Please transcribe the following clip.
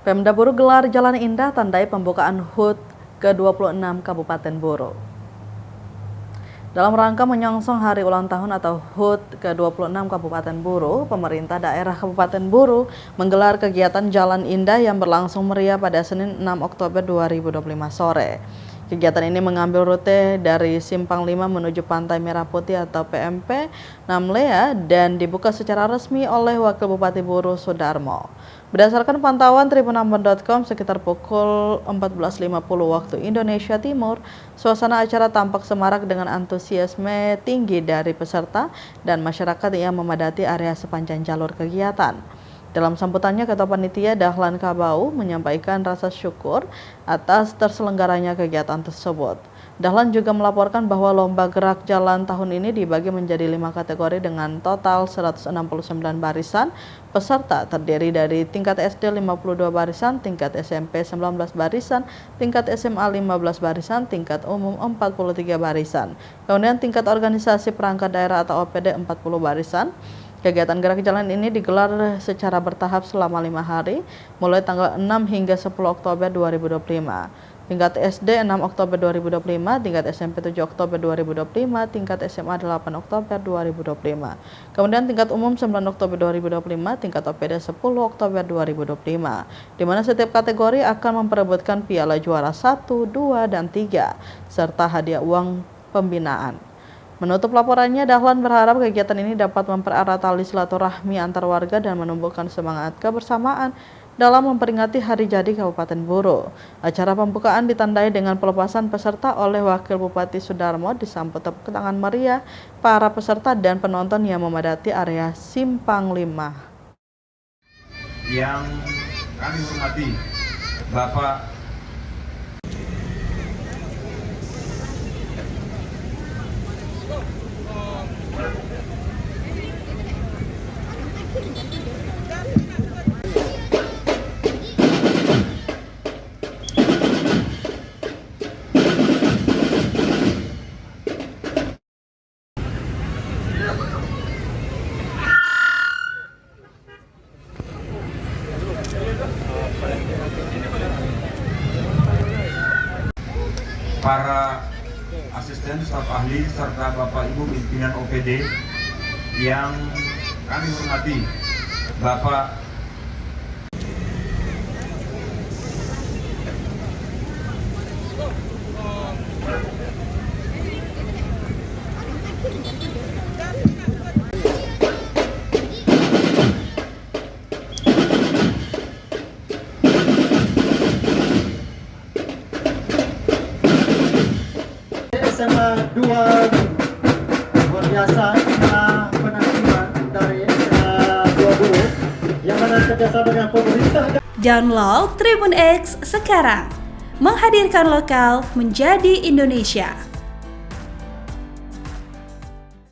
Pemda Buru gelar Jalan Indah tandai pembukaan HUT ke-26 Kabupaten Buru. Dalam rangka menyongsong hari ulang tahun atau HUT ke-26 Kabupaten Buru, pemerintah daerah Kabupaten Buru menggelar kegiatan Jalan Indah yang berlangsung meriah pada Senin 6 Oktober 2025 sore. Kegiatan ini mengambil rute dari Simpang 5 menuju Pantai Merah Putih atau PMP Namlea dan dibuka secara resmi oleh Wakil Bupati Buru Sudarmo. Berdasarkan pantauan tribunambon.com sekitar pukul 14.50 waktu Indonesia Timur, suasana acara tampak semarak dengan antusiasme tinggi dari peserta dan masyarakat yang memadati area sepanjang jalur kegiatan. Dalam sambutannya, Ketua Panitia Dahlan Kabau menyampaikan rasa syukur atas terselenggaranya kegiatan tersebut. Dahlan juga melaporkan bahwa lomba gerak jalan tahun ini dibagi menjadi 5 kategori dengan total 169 barisan peserta, terdiri dari tingkat SD 52 barisan, tingkat SMP 19 barisan, tingkat SMA 15 barisan, tingkat umum 43 barisan, kemudian tingkat organisasi perangkat daerah atau OPD 40 barisan. Kegiatan gerak jalan ini digelar secara bertahap selama 5 hari, mulai tanggal 6 hingga 10 Oktober 2025. Tingkat SD 6 Oktober 2025, tingkat SMP 7 Oktober 2025, tingkat SMA 8 Oktober 2025. Kemudian tingkat umum 9 Oktober 2025, tingkat OPD 10 Oktober 2025. Di mana setiap kategori akan memperebutkan piala juara 1, 2, dan 3, serta hadiah uang pembinaan. Menutup laporannya, Dahlan berharap kegiatan ini dapat mempererat tali silaturahmi antar warga dan menumbuhkan semangat kebersamaan dalam memperingati Hari Jadi Kabupaten Buru. Acara pembukaan ditandai dengan pelepasan peserta oleh Wakil Bupati Sudarmo, disambut tepuk tangan meriah para peserta dan penonton yang memadati area Simpang 5. Yang kami hormati Bapak para asisten staf ahli serta Bapak Ibu pimpinan OPD yang kami hormati Bapak SMA 2 luar biasa penampilan dari SMA 2 Buru yang mana kerjasama dengan pemerintah. Download Tribun X sekarang, menghadirkan lokal menjadi Indonesia.